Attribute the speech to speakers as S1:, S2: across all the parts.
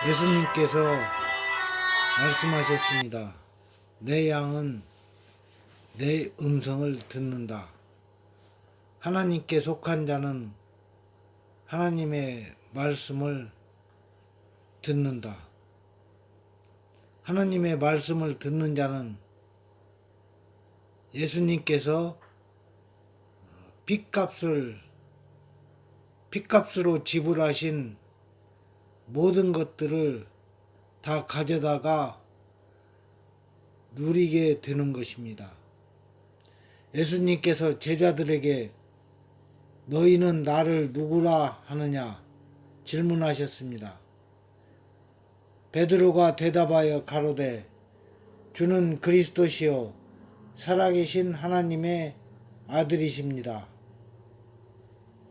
S1: 예수님께서 말씀하셨습니다. 내 양은 내 음성을 듣는다. 하나님께 속한 자는 하나님의 말씀을 듣는다. 하나님의 말씀을 듣는 자는 예수님께서 핏값으로 지불하신 모든 것들을 다 가져다가 누리게 되는 것입니다. 예수님께서 제자들에게 너희는 나를 누구라 하느냐 질문하셨습니다. 베드로가 대답하여 가로되 주는 그리스도시요 살아계신 하나님의 아들이십니다.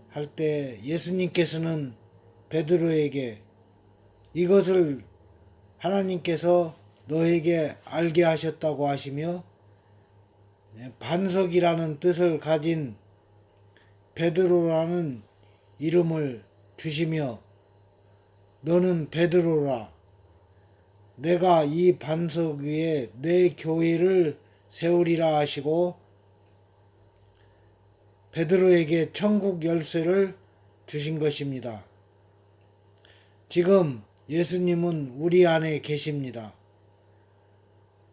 S1: 할 때 예수님께서는 베드로에게 이것을 하나님께서 너에게 알게 하셨다고 하시며 반석이라는 뜻을 가진 베드로라는 이름을 주시며 너는 베드로라 내가 이 반석 위에 내 교회를 세우리라 하시고 베드로에게 천국 열쇠를 주신 것입니다. 지금 예수님은 우리 안에 계십니다.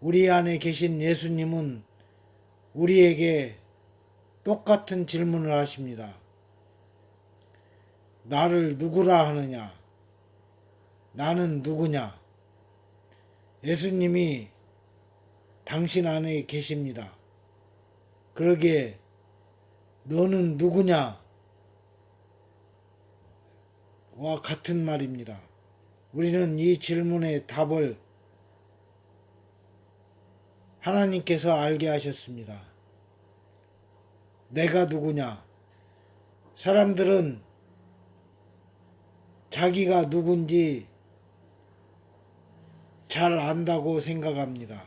S1: 우리 안에 계신 예수님은 우리에게 똑같은 질문을 하십니다. 나를 누구라 하느냐? 나는 누구냐? 예수님이 당신 안에 계십니다. 그러기에 너는 누구냐? 와 같은 말입니다. 우리는 이 질문의 답을 하나님께서 알게 하셨습니다. 내가 누구냐? 사람들은 자기가 누군지 잘 안다고 생각합니다.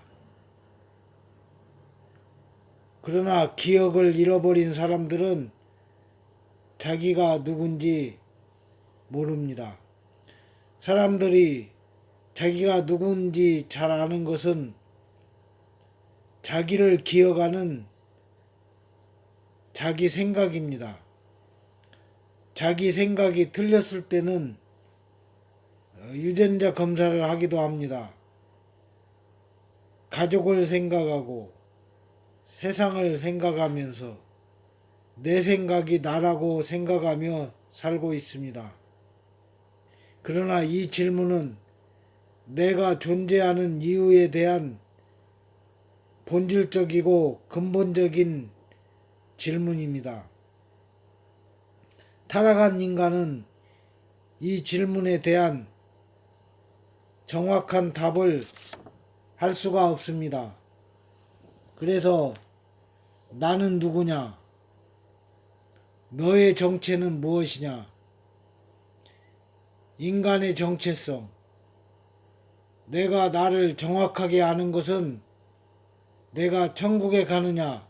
S1: 그러나 기억을 잃어버린 사람들은 자기가 누군지 모릅니다. 사람들이 자기가 누군지 잘 아는 것은 자기를 기억하는 자기 생각입니다. 자기 생각이 틀렸을 때는 유전자 검사를 하기도 합니다. 가족을 생각하고 세상을 생각하면서 내 생각이 나라고 생각하며 살고 있습니다. 그러나 이 질문은 내가 존재하는 이유에 대한 본질적이고 근본적인 질문입니다. 타락한 인간은 이 질문에 대한 정확한 답을 할 수가 없습니다. 그래서 나는 누구냐? 너의 정체는 무엇이냐? 인간의 정체성. 내가 나를 정확하게 아는 것은 내가 천국에 가느냐,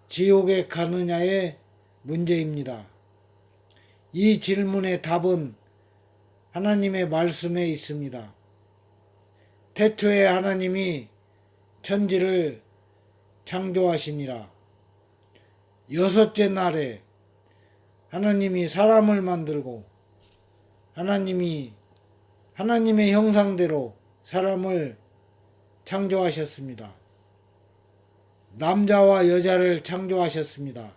S1: 지옥에 가느냐의 문제입니다. 이 질문의 답은 하나님의 말씀에 있습니다. 태초에 하나님이 천지를 창조하시니라. 여섯째 날에 하나님이 사람을 만들고 하나님의 형상대로 사람을 창조하셨습니다. 남자와 여자를 창조하셨습니다.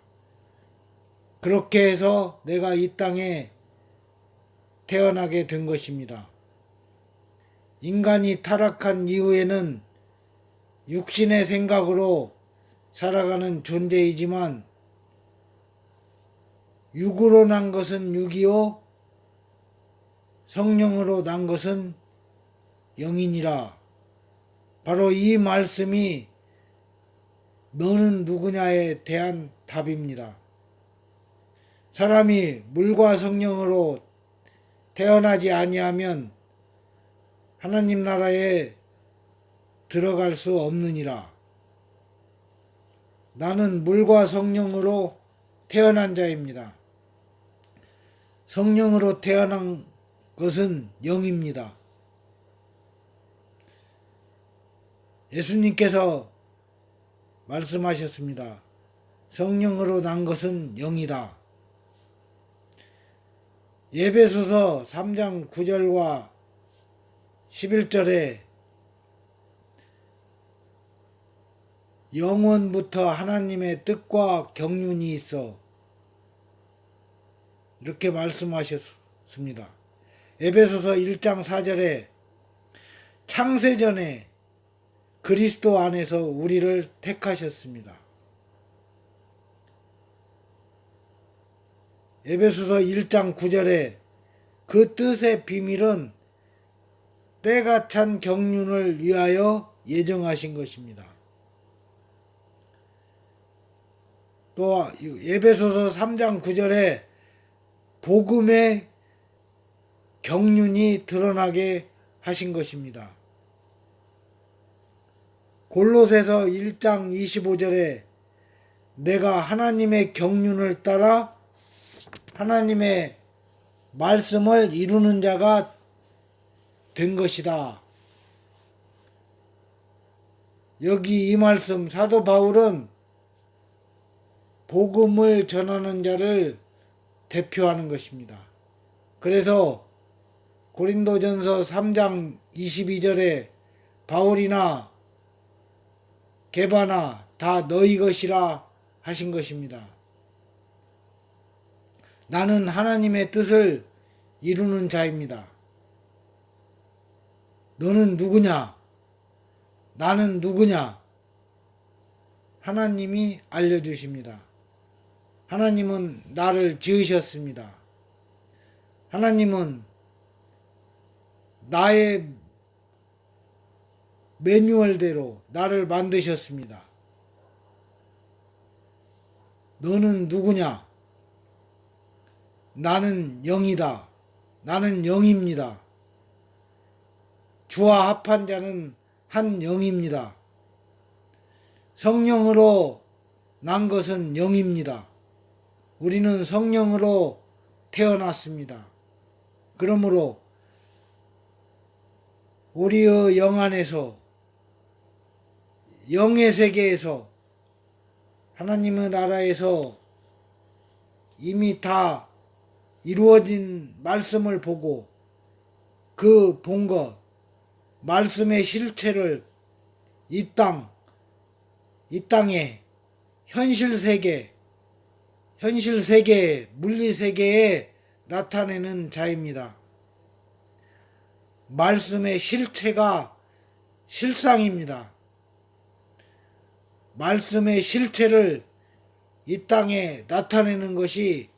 S1: 그렇게 해서 내가 이 땅에 태어나게 된 것입니다. 인간이 타락한 이후에는 육신의 생각으로 살아가는 존재이지만 육으로 난 것은 육이요 성령으로 난 것은 영이니라. 바로 이 말씀이 너는 누구냐에 대한 답입니다. 사람이 물과 성령으로 태어나지 아니하면 하나님 나라에 들어갈 수 없느니라. 나는 물과 성령으로 태어난 자입니다. 성령으로 태어난 것은 영입니다. 예수님께서 말씀하셨습니다. 성령으로 난 것은 영이다. 에베소서 3장 9절과 11절에 영원부터 하나님의 뜻과 경륜이 있어 이렇게 말씀하셨습니다. 에베소서 1장 4절에 창세전에 그리스도 안에서 우리를 택하셨습니다. 에베소서 1장 9절에 그 뜻의 비밀은 때가 찬 경륜을 위하여 예정하신 것입니다. 또 에베소서 3장 9절에 복음의 경륜이 드러나게 하신 것입니다. 골로새서 1장 25절에 내가 하나님의 경륜을 따라 하나님의 말씀을 이루는 자가 된 것이다. 여기 이 말씀 사도 바울은 복음을 전하는 자를 대표하는 것입니다. 그래서 고린도전서 3장 22절에 바울이나 게바나 다 너희 것이라 하신 것입니다. 나는 하나님의 뜻을 이루는 자입니다. 너는 누구냐? 나는 누구냐? 하나님이 알려주십니다. 하나님은 나를 지으셨습니다. 하나님은 나의 매뉴얼대로 나를 만드셨습니다. 너는 누구냐? 나는 영이다. 나는 영입니다. 주와 합한 자는 한 영입니다. 성령으로 난 것은 영입니다. 우리는 성령으로 태어났습니다. 그러므로 우리의 영 안에서 영의 세계에서 하나님의 나라에서 이미 다 이루어진 말씀을 보고 그 본 것, 말씀의 실체를 이 땅에 현실 세계, 물리 세계에 나타내는 자입니다. 말씀의 실체가 실상입니다. 말씀의 실체를 이 땅에 나타내는 것이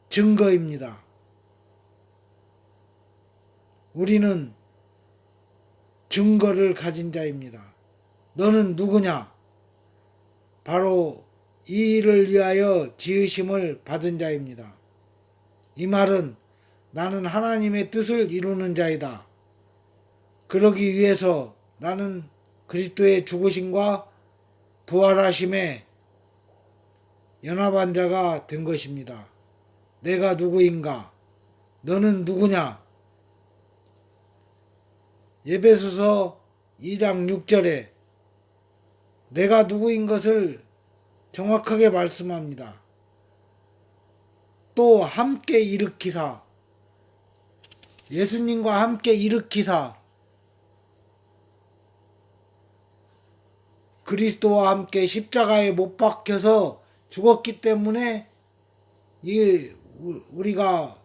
S1: 증거입니다. 우리는 증거를 가진 자입니다. 너는 누구냐? 바로 이 일을 위하여 지으심을 받은 자입니다. 이 말은 나는 하나님의 뜻을 이루는 자이다. 그러기 위해서 나는 그리스도의 죽으심과 부활하심에 연합한 자가 된 것입니다. 내가 누구인가? 너는 누구냐? 에베소서 2장 6절에 내가 누구인 것을 정확하게 말씀합니다. 또 함께 일으키사, 예수님과 함께 일으키사, 그리스도와 함께 십자가에 못 박혀서 죽었기 때문에 우리가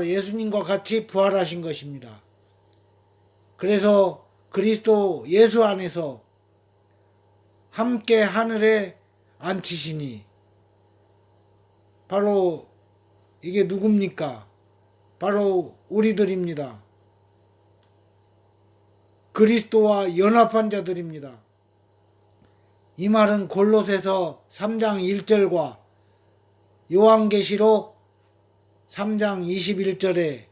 S1: 예수님과 같이 부활하신 것입니다. 그래서 그리스도 예수 안에서 함께 하늘에 앉히시니 바로 이게 누굽니까? 바로 우리들입니다. 그리스도와 연합한 자들입니다. 이 말은 골로새서 3장 1절과 요한계시록 3장 21절에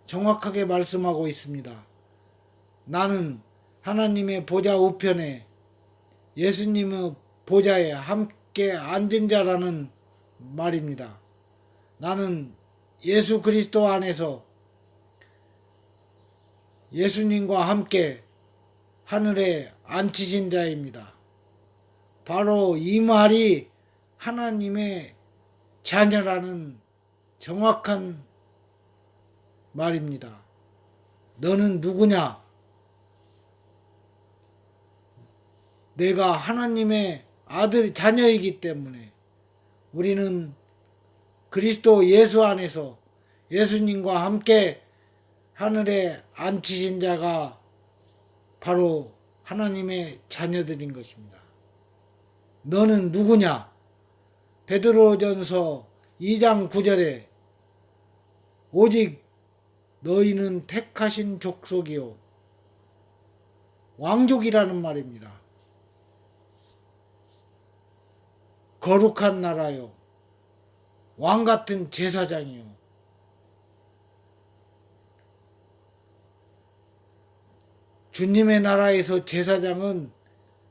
S1: 정확하게 말씀하고 있습니다. 나는 하나님의 보좌 우편에 예수님의 보좌에 함께 앉은 자라는 말입니다. 나는 예수 그리스도 안에서 예수님과 함께 하늘에 앉히신 자입니다. 바로 이 말이 하나님의 자녀라는 정확한 말입니다. 너는 누구냐? 내가 하나님의 아들, 자녀이기 때문에 우리는 그리스도 예수 안에서 예수님과 함께 하늘에 앉히신 자가 바로 하나님의 자녀들인 것입니다. 너는 누구냐? 베드로전서 2장 9절에 오직 너희는 택하신 족속이요 왕족이라는 말입니다. 거룩한 나라요 왕같은 제사장이요 주님의 나라에서 제사장은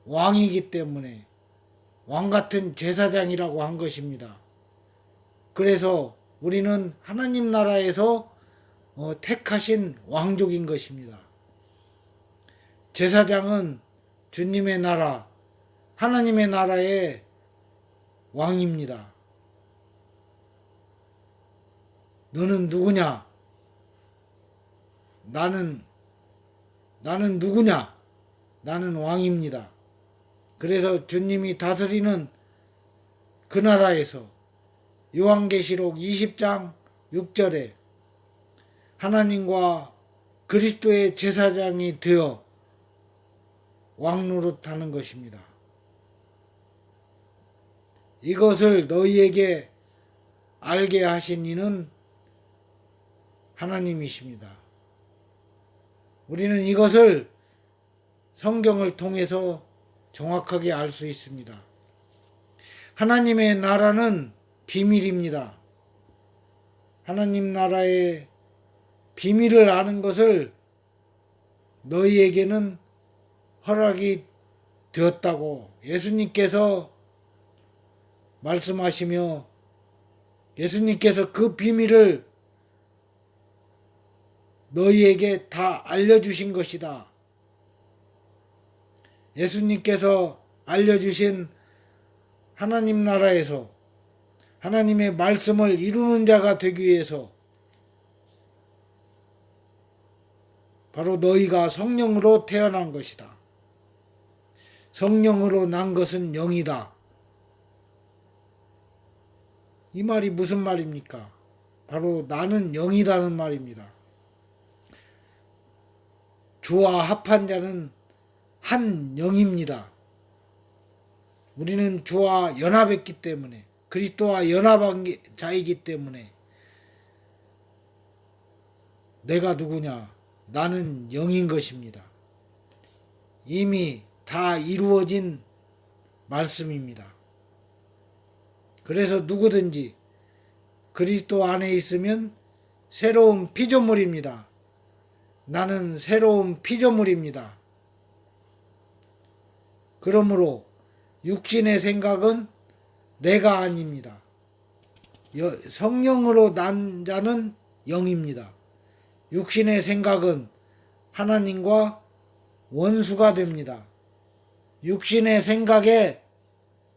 S1: 왕이기 때문에 왕같은 제사장이라고 한 것입니다. 그래서 우리는 하나님 나라에서 택하신 왕족인 것입니다. 제사장은 주님의 나라, 하나님의 나라의 왕입니다. 너는 누구냐? 나는 누구냐? 나는 왕입니다. 그래서 주님이 다스리는 그 나라에서 요한계시록 20장 6절에 하나님과 그리스도의 제사장이 되어 왕노릇하는 것입니다. 이것을 너희에게 알게 하신 이는 하나님이십니다. 우리는 이것을 성경을 통해서 정확하게 알 수 있습니다. 하나님의 나라는 비밀입니다. 하나님 나라의 비밀을 아는 것을 너희에게는 허락이 되었다고 예수님께서 말씀하시며 예수님께서 그 비밀을 너희에게 다 알려주신 것이다. 예수님께서 알려주신 하나님 나라에서 하나님의 말씀을 이루는 자가 되기 위해서 바로 너희가 성령으로 태어난 것이다. 성령으로 난 것은 영이다. 이 말이 무슨 말입니까? 바로 나는 영이다는 말입니다. 주와 합한 자는 한 영입니다. 우리는 주와 연합했기 때문에 그리스도와 연합한 자이기 때문에 내가 누구냐? 나는 영인 것입니다. 이미 다 이루어진 말씀입니다. 그래서 누구든지 그리스도 안에 있으면 새로운 피조물입니다. 나는 새로운 피조물입니다. 그러므로 육신의 생각은 내가 아닙니다. 성령으로 난 자는 영입니다. 육신의 생각은 하나님과 원수가 됩니다. 육신의 생각에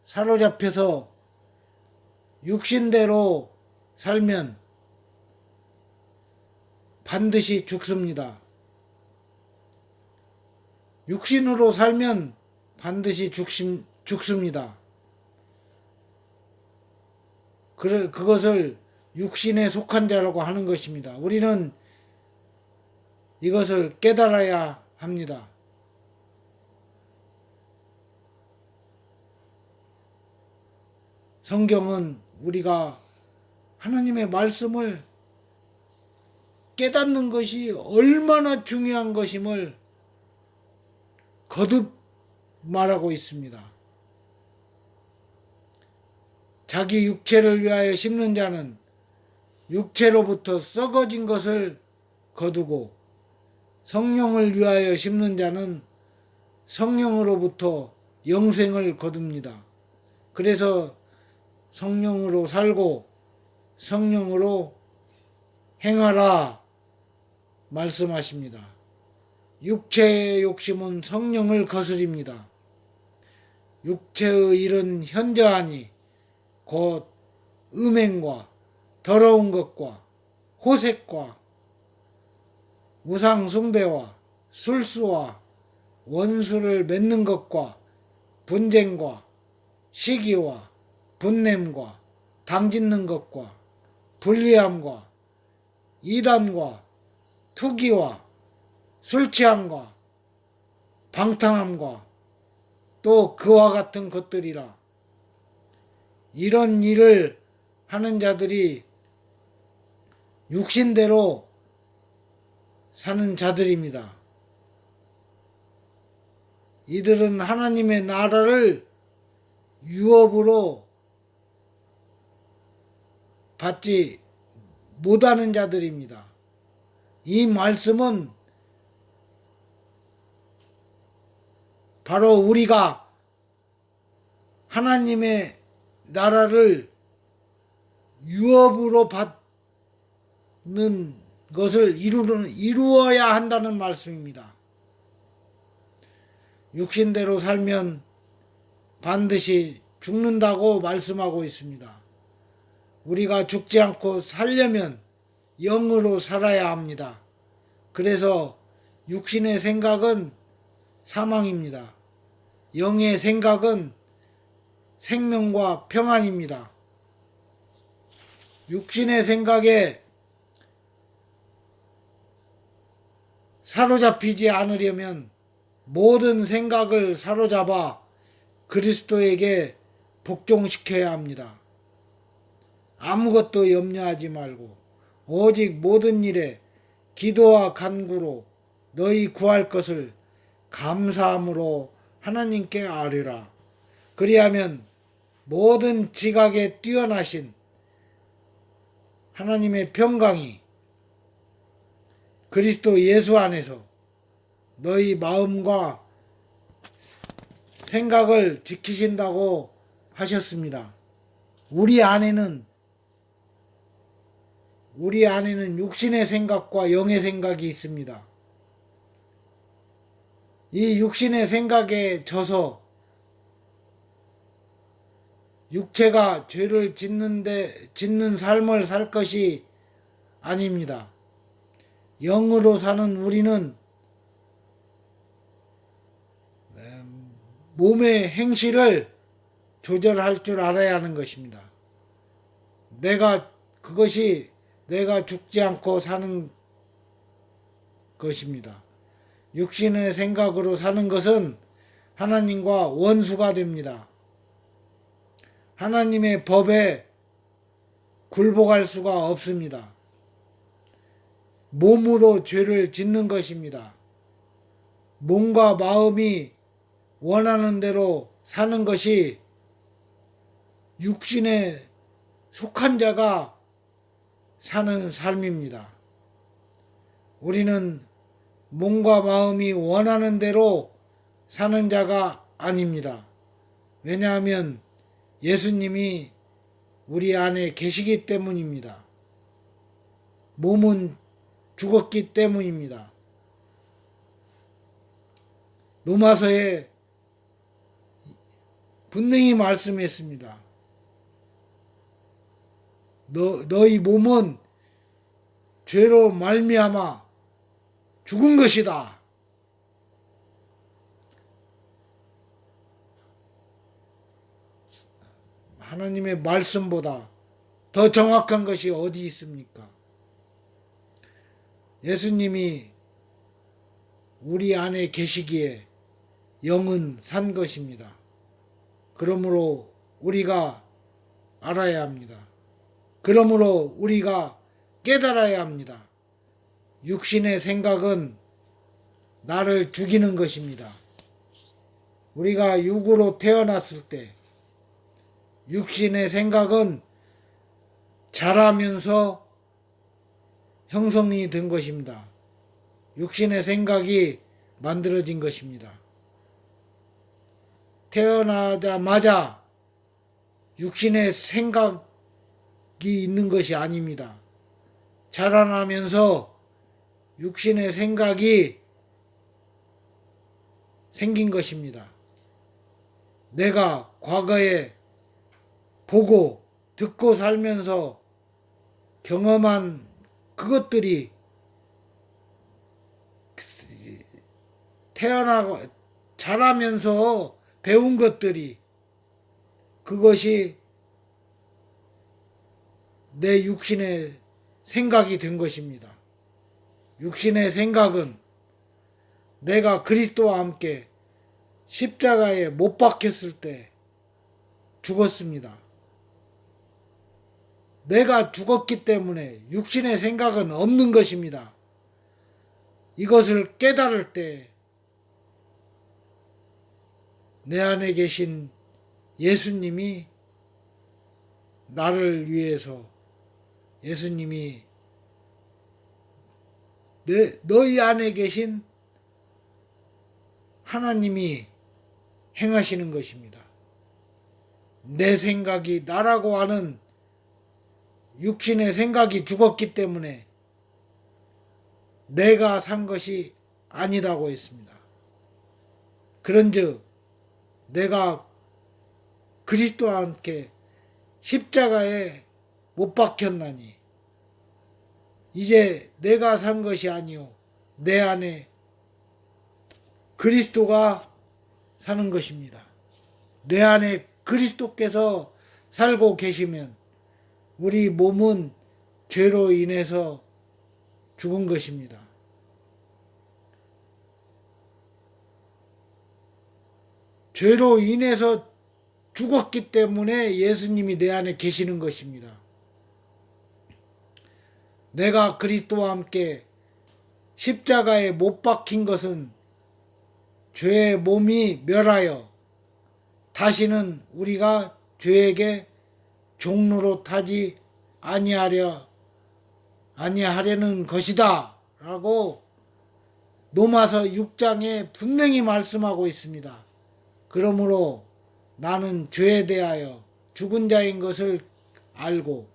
S1: 사로잡혀서 육신대로 살면 반드시 죽습니다. 육신으로 살면 반드시 죽습니다. 그것을 육신에 속한 자라고 하는 것입니다. 우리는 이것을 깨달아야 합니다. 성경은 우리가 하나님의 말씀을 깨닫는 것이 얼마나 중요한 것임을 거듭 말하고 있습니다. 자기 육체를 위하여 심는 자는 육체로부터 썩어진 것을 거두고 성령을 위하여 심는 자는 성령으로부터 영생을 거둡니다. 그래서 성령으로 살고 성령으로 행하라 말씀하십니다. 육체의 욕심은 성령을 거스립니다. 육체의 일은 현저하니 곧 음행과 더러운 것과 호색과 우상 숭배와 술수와 원수를 맺는 것과 분쟁과 시기와 분냄과 당짓는 것과 불리함과 이단과 투기와 술취함과 방탕함과 또 그와 같은 것들이라. 이런 일을 하는 자들이 육신대로 사는 자들입니다. 이들은 하나님의 나라를 유업으로 받지 못하는 자들입니다. 이 말씀은 바로 우리가 하나님의 나라를 유업으로 받는 것을 이루어야 한다는 말씀입니다. 육신대로 살면 반드시 죽는다고 말씀하고 있습니다. 우리가 죽지 않고 살려면 영으로 살아야 합니다. 그래서 육신의 생각은 사망입니다. 영의 생각은 생명과 평안입니다. 육신의 생각에 사로잡히지 않으려면 모든 생각을 사로잡아 그리스도에게 복종시켜야 합니다. 아무것도 염려하지 말고 오직 모든 일에 기도와 간구로 너희 구할 것을 감사함으로 하나님께 아뢰라. 그리하면 모든 지각에 뛰어나신 하나님의 평강이 그리스도 예수 안에서 너희 마음과 생각을 지키신다고 하셨습니다. 우리 안에는 육신의 생각과 영의 생각이 있습니다. 이 육신의 생각에 져서 육체가 죄를 짓는 삶을 살 것이 아닙니다. 영으로 사는 우리는 몸의 행실을 조절할 줄 알아야 하는 것입니다. 그것이 내가 죽지 않고 사는 것입니다. 육신의 생각으로 사는 것은 하나님과 원수가 됩니다. 하나님의 법에 굴복할 수가 없습니다. 몸으로 죄를 짓는 것입니다. 몸과 마음이 원하는 대로 사는 것이 육신에 속한 자가 사는 삶입니다. 우리는 몸과 마음이 원하는 대로 사는 자가 아닙니다. 왜냐하면 예수님이 우리 안에 계시기 때문입니다. 몸은 죽었기 때문입니다. 로마서에 분명히 말씀했습니다. 너희 몸은 죄로 말미암아 죽은 것이다. 하나님의 말씀보다 더 정확한 것이 어디 있습니까? 예수님이 우리 안에 계시기에 영은 산 것입니다. 그러므로 우리가 알아야 합니다. 그러므로 우리가 깨달아야 합니다. 육신의 생각은 나를 죽이는 것입니다. 우리가 육으로 태어났을 때 육신의 생각은 자라면서 형성이 된 것입니다. 육신의 생각이 만들어진 것입니다. 태어나자마자 육신의 생각이 있는 것이 아닙니다. 자라나면서 육신의 생각이 생긴 것입니다. 내가 과거에 보고 듣고 살면서 경험한 그것들이 태어나고 자라면서 배운 것들이 그것이 내 육신의 생각이 된 것입니다. 육신의 생각은 내가 그리스도와 함께 십자가에 못 박혔을 때 죽었습니다. 내가 죽었기 때문에 육신의 생각은 없는 것입니다. 이것을 깨달을 때 내 안에 계신 예수님이 나를 위해서 예수님이 너희 안에 계신 하나님이 행하시는 것입니다. 내 생각이 나라고 하는 육신의 생각이 죽었기 때문에 내가 산 것이 아니다고 했습니다. 그런즉 내가 그리스도와 함께 십자가에 못 박혔나니 이제 내가 산 것이 아니요 내 안에 그리스도가 사는 것입니다. 내 안에 그리스도께서 살고 계시면 우리 몸은 죄로 인해서 죽은 것입니다. 죄로 인해서 죽었기 때문에 예수님이 내 안에 계시는 것입니다. 내가 그리스도와 함께 십자가에 못 박힌 것은 죄의 몸이 멸하여 다시는 우리가 죄에게 종로로 타지 아니하려는 것이다 라고 로마서 6장에 분명히 말씀하고 있습니다. 그러므로 나는 죄에 대하여 죽은 자인 것을 알고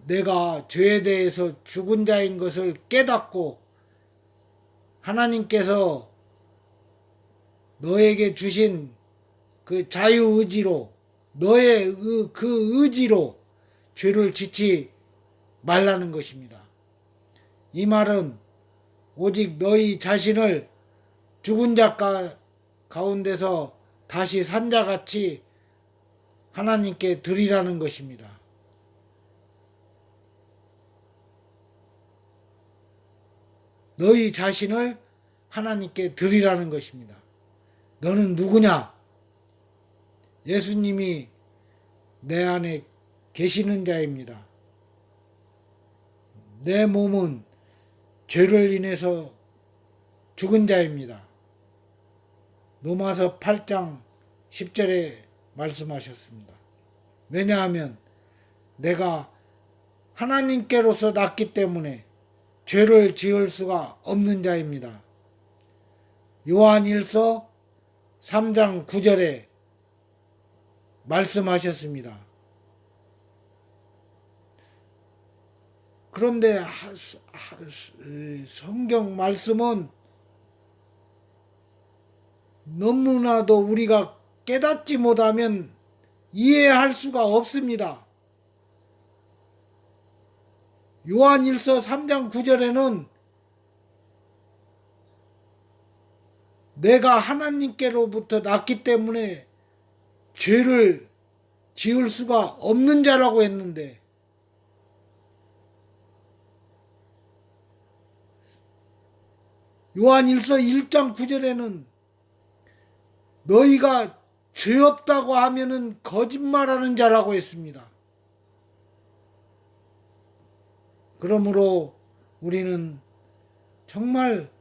S1: 내가 죄에 대해서 죽은 자인 것을 깨닫고 하나님께서 너에게 주신 그 자유의지로 너의 그 의지로 죄를 짓지 말라는 것입니다. 이 말은 오직 너희 자신을 죽은 자 가운데서 다시 산 자같이 하나님께 드리라는 것입니다. 너희 자신을 하나님께 드리라는 것입니다. 너는 누구냐? 예수님이 내 안에 계시는 자입니다. 내 몸은 죄를 인해서 죽은 자입니다. 로마서 8장 10절에 말씀하셨습니다. 왜냐하면 내가 하나님께로서 났기 때문에 죄를 지을 수가 없는 자입니다. 요한일서 3장 9절에 말씀하셨습니다. 그런데 성경 말씀은 너무나도 우리가 깨닫지 못하면 이해할 수가 없습니다. 요한일서 3장 9절에는 내가 하나님께로부터 났기 때문에 죄를 지을 수가 없는 자라고 했는데 요한일서 1장 9절에는 너희가 죄 없다고 하면은 거짓말하는 자라고 했습니다. 그러므로 우리는 정말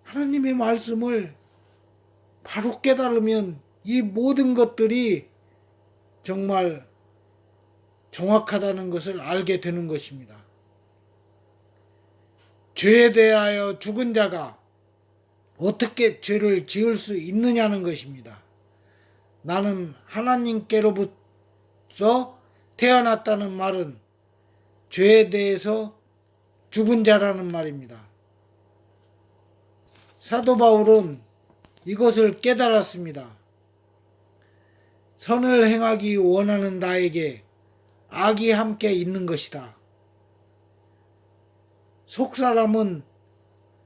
S1: 하나님의 말씀을 바로 깨달으면 이 모든 것들이 정말 정확하다는 것을 알게 되는 것입니다. 죄에 대하여 죽은 자가 어떻게 죄를 지을 수 있느냐는 것입니다. 나는 하나님께로부터 태어났다는 말은 죄에 대해서 죽은 자라는 말입니다. 사도 바울은 이것을 깨달았습니다. 선을 행하기 원하는 나에게 악이 함께 있는 것이다. 속사람은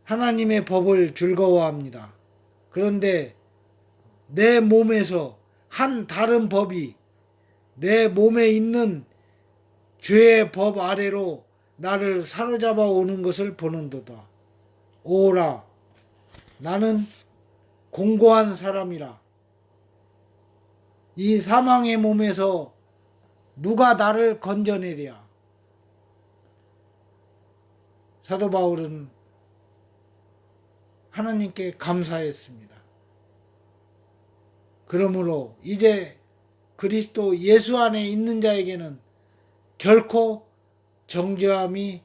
S1: 하나님의 법을 즐거워합니다. 그런데 내 몸에서 한 다른 법이 내 몸에 있는 죄의 법 아래로 나를 사로잡아 오는 것을 보는도다. 오라, 나는 공고한 사람이라. 이 사망의 몸에서 누가 나를 건져내랴. 사도 바울은 하나님께 감사했습니다. 그러므로 이제 그리스도 예수 안에 있는 자에게는 결코 정죄함이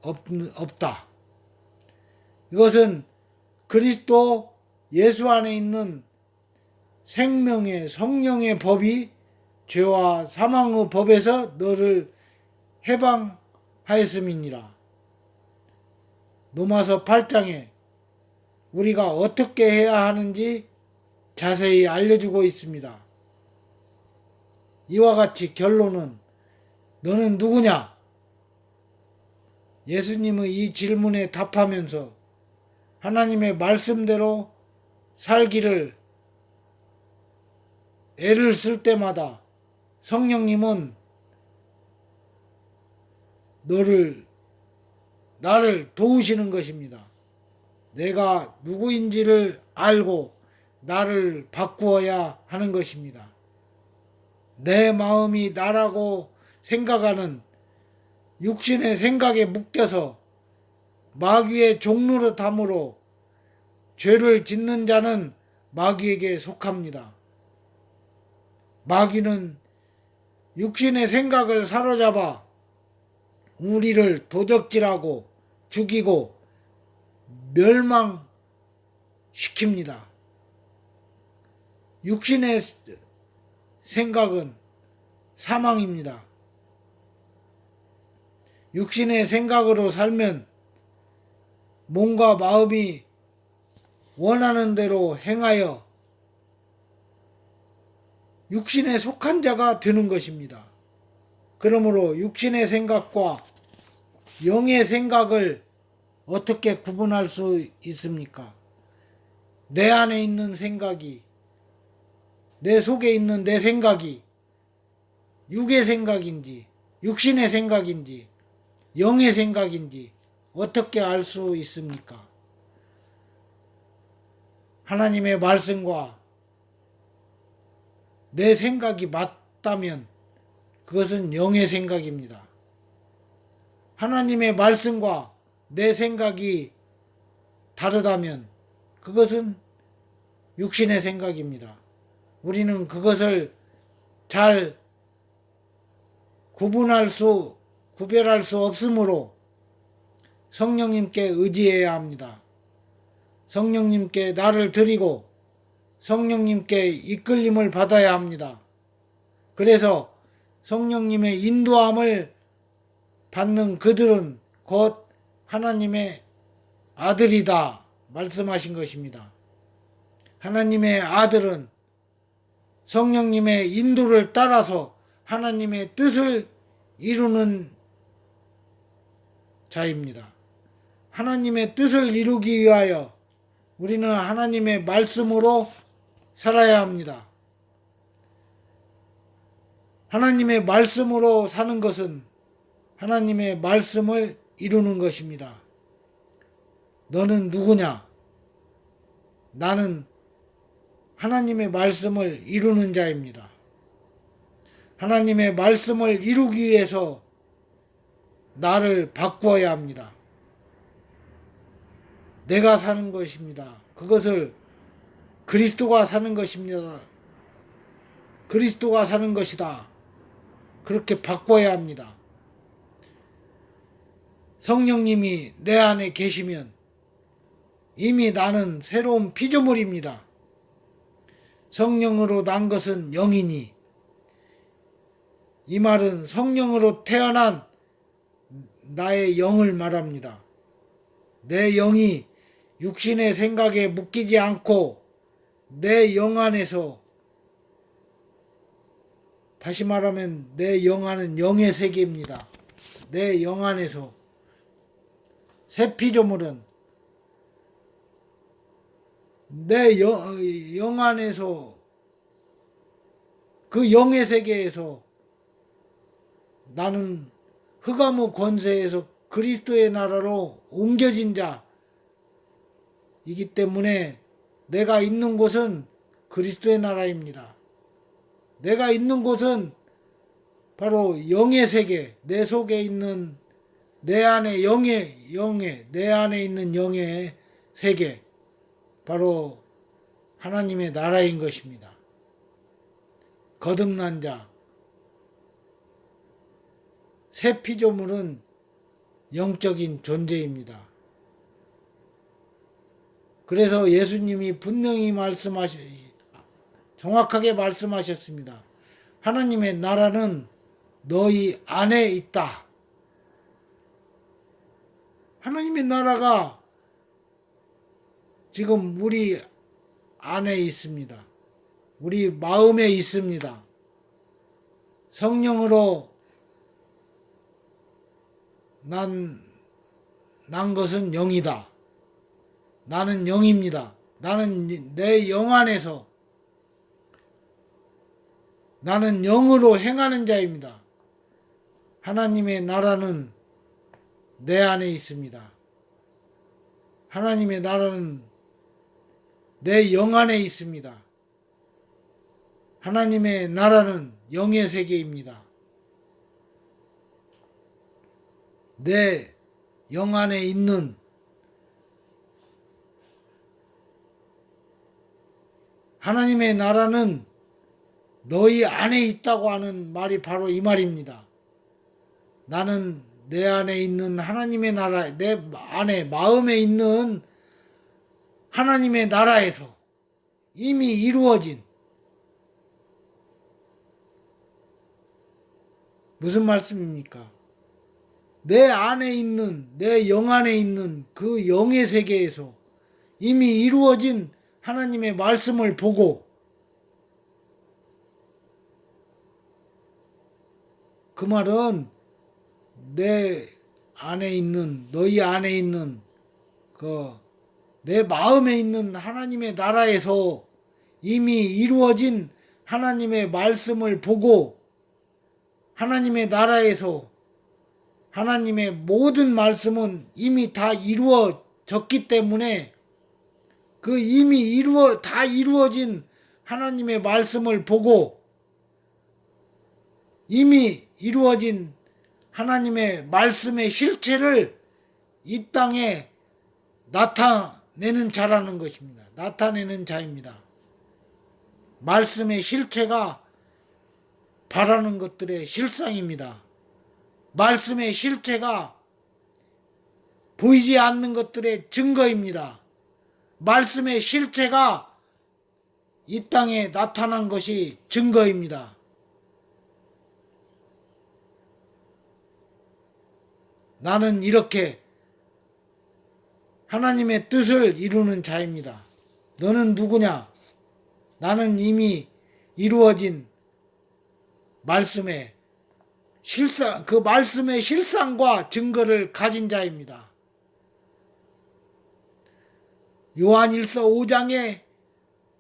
S1: 없다. 이것은 그리스도 예수 안에 있는 생명의 성령의 법이 죄와 사망의 법에서 너를 해방하였음이니라. 로마서 8장에 우리가 어떻게 해야 하는지 자세히 알려주고 있습니다. 이와 같이 결론은 너는 누구냐? 예수님의 이 질문에 답하면서 하나님의 말씀대로 살기를 애를 쓸 때마다 성령님은 나를 도우시는 것입니다. 내가 누구인지를 알고 나를 바꾸어야 하는 것입니다. 내 마음이 나라고 생각하는 육신의 생각에 묶여서 마귀의 종로로 담으로 죄를 짓는 자는 마귀에게 속합니다. 마귀는 육신의 생각을 사로잡아 우리를 도적질하고 죽이고 멸망시킵니다. 육신의 생각은 사망입니다. 육신의 생각으로 살면 몸과 마음이 원하는 대로 행하여 육신에 속한 자가 되는 것입니다. 그러므로 육신의 생각과 영의 생각을 어떻게 구분할 수 있습니까? 내 안에 있는 생각이, 내 속에 있는 내 생각이 육의 생각인지 육신의 생각인지 영의 생각인지 어떻게 알 수 있습니까? 하나님의 말씀과 내 생각이 맞다면 그것은 영의 생각입니다. 하나님의 말씀과 내 생각이 다르다면 그것은 육신의 생각입니다. 우리는 그것을 잘 구별할 수 없으므로 성령님께 의지해야 합니다. 성령님께 나를 드리고 성령님께 이끌림을 받아야 합니다. 그래서 성령님의 인도함을 받는 그들은 곧 하나님의 아들이다 말씀하신 것입니다. 하나님의 아들은 성령님의 인도를 따라서 하나님의 뜻을 이루는 자입니다. 하나님의 뜻을 이루기 위하여 우리는 하나님의 말씀으로 살아야 합니다. 하나님의 말씀으로 사는 것은 하나님의 말씀을 이루는 것입니다. 너는 누구냐? 나는 하나님의 말씀을 이루는 자입니다. 하나님의 말씀을 이루기 위해서 나를 바꾸어야 합니다. 내가 사는 것입니다. 그것을 그리스도가 사는 것입니다. 그리스도가 사는 것이다. 그렇게 바꿔야 합니다. 성령님이 내 안에 계시면 이미 나는 새로운 피조물입니다. 성령으로 난 것은 영이니 이 말은 성령으로 태어난 나의 영을 말합니다. 내 영이 육신의 생각에 묶이지 않고 내 영 안에서, 다시 말하면 내 영 안은 영의 세계입니다. 내 영 안에서 새 피조물은 내 영 안에서, 그 영의 세계에서 나는 흑암의 권세에서 그리스도의 나라로 옮겨진 자이기 때문에 내가 있는 곳은 그리스도의 나라입니다. 내가 있는 곳은 바로 영의 세계, 내 속에 있는, 내 안에 내 안에 있는 영의 세계, 바로 하나님의 나라인 것입니다. 거듭난 자, 새 피조물은 영적인 존재입니다. 그래서 예수님이 분명히 정확하게 말씀하셨습니다. 하나님의 나라는 너희 안에 있다. 하나님의 나라가 지금 우리 안에 있습니다. 우리 마음에 있습니다. 성령으로 난 것은 영이다. 나는 영입니다. 나는 내 영 안에서, 나는 영으로 행하는 자입니다. 하나님의 나라는 내 안에 있습니다. 하나님의 나라는 내 영 안에 있습니다. 하나님의 나라는 영의 세계입니다. 내 영 안에 있는 하나님의 나라는 너희 안에 있다고 하는 말이 바로 이 말입니다. 나는 내 안에 있는 하나님의 나라, 내 안에 마음에 있는 하나님의 나라에서 이미 이루어진, 무슨 말씀입니까? 내 안에 있는, 내 영 안에 있는 그 영의 세계에서 이미 이루어진 하나님의 말씀을 보고, 그 말은 내 안에 있는, 너희 안에 있는 내 마음에 있는 하나님의 나라에서 이미 이루어진 하나님의 말씀을 보고, 하나님의 나라에서 하나님의 모든 말씀은 이미 다 이루어졌기 때문에 그 이미 다 이루어진 하나님의 말씀을 보고 이미 이루어진 하나님의 말씀의 실체를 이 땅에 나타내는 자라는 것입니다. 나타내는 자입니다. 말씀의 실체가 바라는 것들의 실상입니다. 말씀의 실체가 보이지 않는 것들의 증거입니다. 말씀의 실체가 이 땅에 나타난 것이 증거입니다. 나는 이렇게 하나님의 뜻을 이루는 자입니다. 너는 누구냐? 나는 이미 이루어진 말씀의 실상, 그 말씀의 실상과 증거를 가진 자입니다. 요한일서 5장에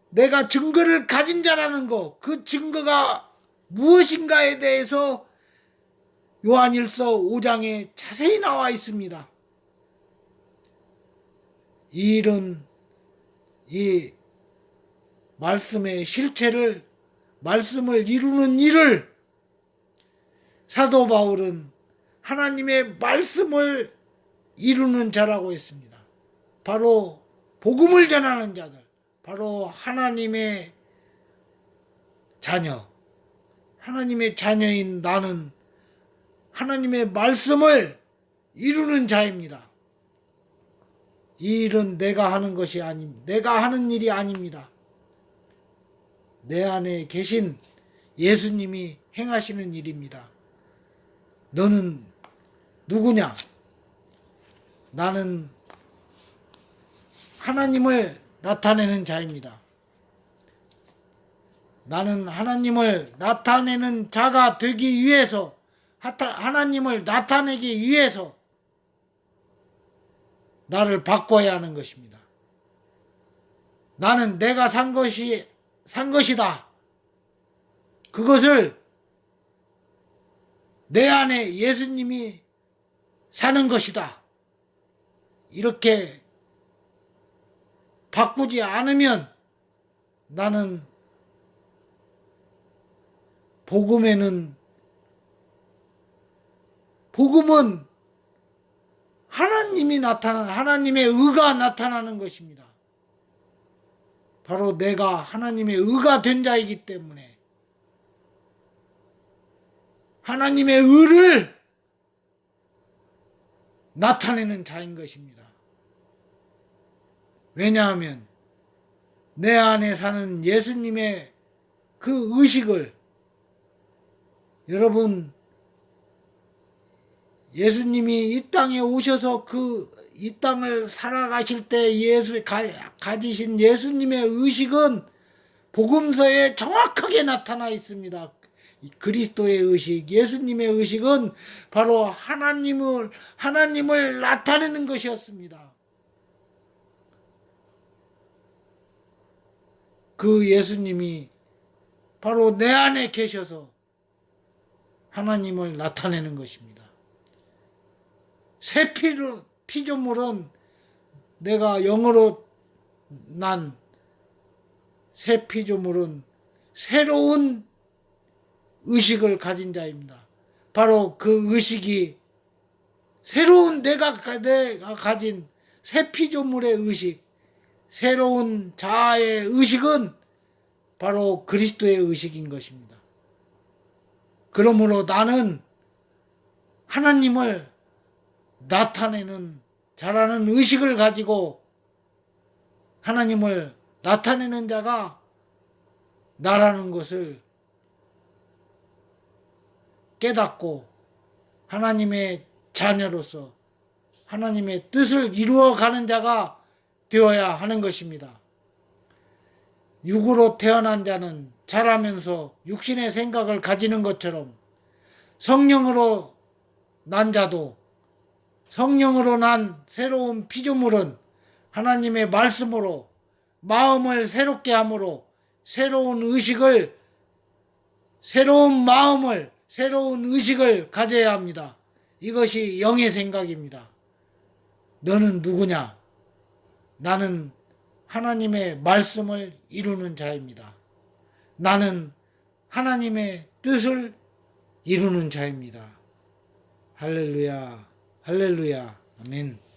S1: 내가 증거를 가진 자라는 것, 그 증거가 무엇인가에 대해서 요한일서 5장에 자세히 나와 있습니다. 이 일은, 이 말씀의 실체를, 말씀을 이루는 일을 사도 바울은 하나님의 말씀을 이루는 자라고 했습니다. 바로 복음을 전하는 자들, 바로 하나님의 자녀, 하나님의 자녀인 나는 하나님의 말씀을 이루는 자입니다. 이 일은 내가 하는 것이 아닙니다. 내가 하는 일이 아닙니다. 내 안에 계신 예수님이 행하시는 일입니다. 너는 누구냐? 나는 하나님을 나타내는 자입니다. 나는 하나님을 나타내는 자가 되기 위해서, 하나님을 나타내기 위해서 나를 바꿔야 하는 것입니다. 나는 내가 산 것이다. 그것을 내 안에 예수님이 사는 것이다. 이렇게 바꾸지 않으면 나는 복음은 하나님이 나타나는, 하나님의 의가 나타나는 것입니다. 바로 내가 하나님의 의가 된 자이기 때문에 하나님의 의를 나타내는 자인 것입니다. 왜냐하면 내 안에 사는 예수님의 그 의식을, 여러분, 예수님이 이 땅에 오셔서 이 땅을 살아가실 때 가지신 예수님의 의식은 복음서에 정확하게 나타나 있습니다. 그리스도의 의식, 예수님의 의식은 바로 하나님을 나타내는 것이었습니다. 그 예수님이 바로 내 안에 계셔서 하나님을 나타내는 것입니다. 새 피조물은, 내가 영으로 난 새 피조물은 새로운 의식을 가진 자입니다. 바로 그 의식이, 새로운 내가 가진 새 피조물의 의식, 새로운 자아의 의식은 바로 그리스도의 의식인 것입니다. 그러므로 나는 하나님을 나타내는 자라는 의식을 가지고 하나님을 나타내는 자가 나라는 것을 깨닫고 하나님의 자녀로서 하나님의 뜻을 이루어가는 자가 되어야 하는 것입니다. 육으로 태어난 자는 자라면서 육신의 생각을 가지는 것처럼 성령으로 난 자도, 성령으로 난 새로운 피조물은 하나님의 말씀으로 마음을 새롭게 함으로 새로운 의식을, 새로운 마음을, 새로운 의식을 가져야 합니다. 이것이 영의 생각입니다. 너는 누구냐? 나는 하나님의 말씀을 이루는 자입니다. 나는 하나님의 뜻을 이루는 자입니다. 할렐루야, 할렐루야, 아멘.